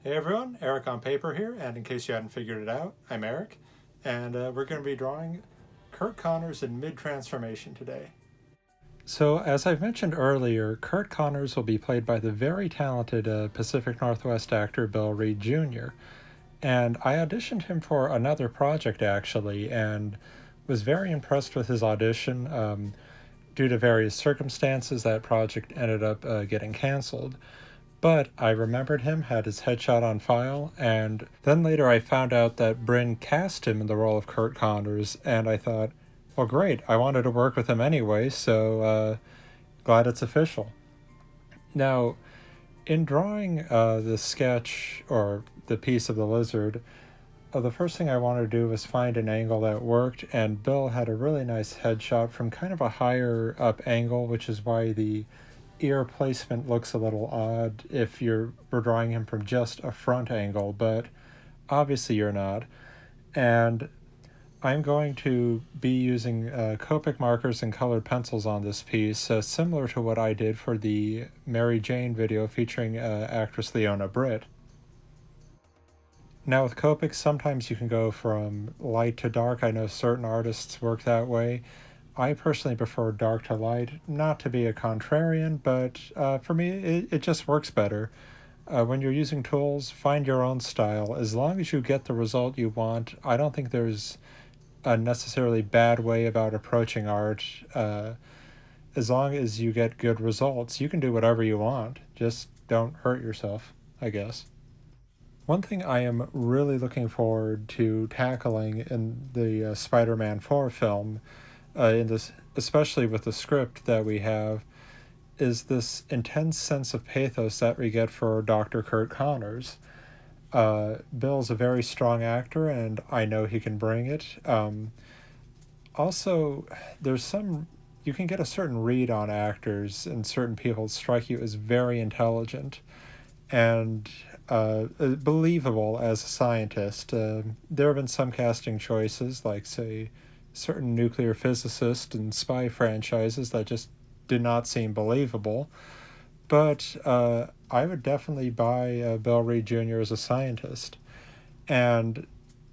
Hey everyone, ErikOnPaper here, and in case you hadn't figured it out, I'm Erik, and we're going to be drawing Kurt Connors in mid-transformation today. So, as I've mentioned earlier, Kurt Connors will be played by the very talented Pacific Northwest actor Bill Reed Jr., and I auditioned him for another project actually, and was very impressed with his audition. Due to various circumstances, that project ended up getting canceled. But I remembered him, had his headshot on file, and then later I found out that Bryn cast him in the role of Kurt Connors, and I thought, well, great, I wanted to work with him anyway, so glad it's official. Now, in drawing the sketch or the piece of the lizard, the first thing I wanted to do was find an angle that worked, and Bill had a really nice headshot from kind of a higher up angle, which is why the ear placement looks a little odd if we're drawing him from just a front angle, but obviously you're not. And I'm going to be using Copic markers and colored pencils on this piece, similar to what I did for the Mary Jane video featuring actress Leona Britt. Now with Copic, sometimes you can go from light to dark. I know certain artists work that way. I personally prefer dark to light, not to be a contrarian, but for me, it just works better. When you're using tools, find your own style. As long as you get the result you want, I don't think there's a necessarily bad way about approaching art. As long as you get good results, you can do whatever you want. Just don't hurt yourself, I guess. One thing I am really looking forward to tackling in the Spider-Man 4 film, in this, especially with the script that we have, is this intense sense of pathos that we get for Dr. Kurt Connors. Bill's a very strong actor, and I know he can bring it. Also, there's some you can get a certain read on actors, and certain people strike you as very intelligent and believable as a scientist. There have been some casting choices, like, say, certain nuclear physicists and spy franchises that just did not seem believable. But I would definitely buy Bill Reed Jr. as a scientist. And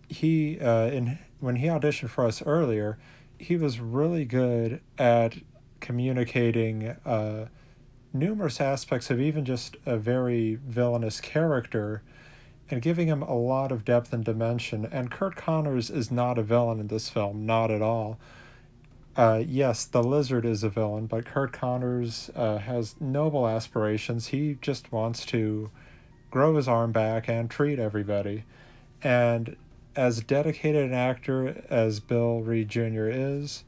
when he auditioned for us earlier, he was really good at communicating numerous aspects of even just a very villainous character and giving him a lot of depth and dimension. And Kurt Connors is not a villain in this film, not at all. Yes, the lizard is a villain, but Kurt Connors has noble aspirations. He just wants to grow his arm back and treat everybody. And as dedicated an actor as Bill Reed Jr. is,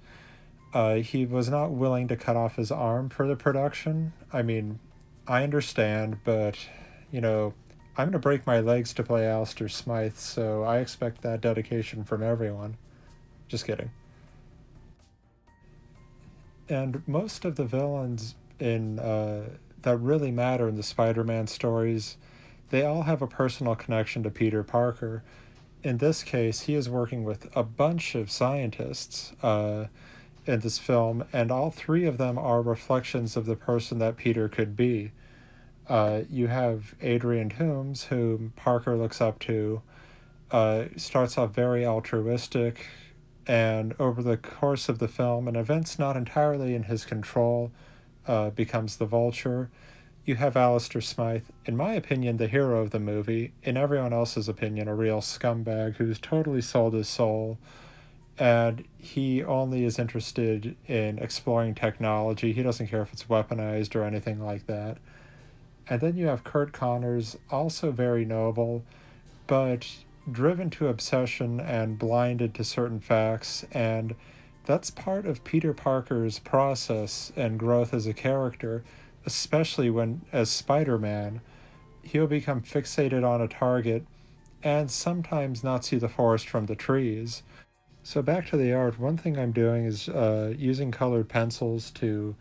he was not willing to cut off his arm for the production. I mean, I understand, but, I'm going to break my legs to play Alistair Smythe, so I expect that dedication from everyone. Just kidding. And most of the villains in that really matter in the Spider-Man stories, they all have a personal connection to Peter Parker. In this case, he is working with a bunch of scientists in this film, and all three of them are reflections of the person that Peter could be. You have Adrian Toomes, whom Parker looks up to, starts off very altruistic, and over the course of the film, and events not entirely in his control, becomes the Vulture. You have Alistair Smythe, in my opinion, the hero of the movie, in everyone else's opinion, a real scumbag who's totally sold his soul, and he only is interested in exploring technology. He doesn't care if it's weaponized or anything like that. And then you have Kurt Connors, also very noble, but driven to obsession and blinded to certain facts, and that's part of Peter Parker's process and growth as a character, especially when, as Spider-Man, he'll become fixated on a target and sometimes not see the forest from the trees. So back to the art, one thing I'm doing is using colored pencils to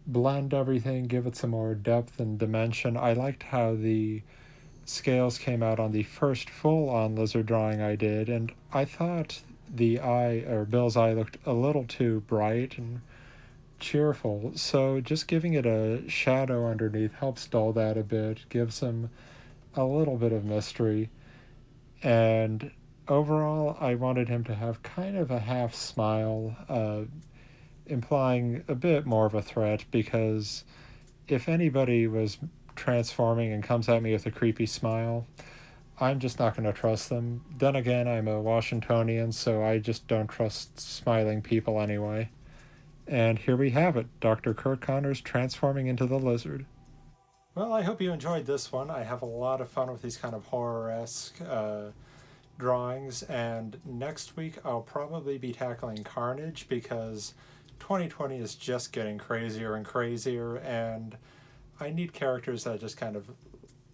blend everything, give it some more depth and dimension. I liked how the scales came out on the first full-on lizard drawing I did, and I thought the eye, or Bill's eye, looked a little too bright and cheerful, so just giving it a shadow underneath helps dull that a bit, gives him a little bit of mystery. And overall, I wanted him to have kind of a half smile, implying a bit more of a threat, because if anybody was transforming and comes at me with a creepy smile, I'm just not going to trust them. Then again, I'm a Washingtonian, so I just don't trust smiling people anyway. And here we have it, Dr. Kurt Connors transforming into the lizard. Well, I hope you enjoyed this one. I have a lot of fun with these kind of horror-esque drawings, and next week I'll probably be tackling Carnage because 2020 is just getting crazier and crazier, and I need characters that just kind of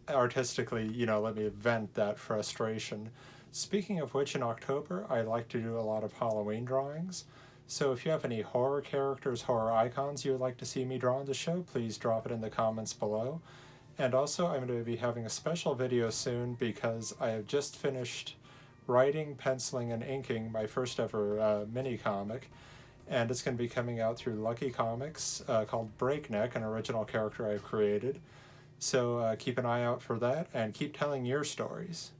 artistically, let me vent that frustration. Speaking of which, in October, I like to do a lot of Halloween drawings. So if you have any horror characters, horror icons you would like to see me draw on the show, please drop it in the comments below. And also, I'm going to be having a special video soon because I have just finished writing, penciling, and inking my first ever mini comic. And it's going to be coming out through Lucky Comics called Breakneck, an original character I've created. So keep an eye out for that and keep telling your stories.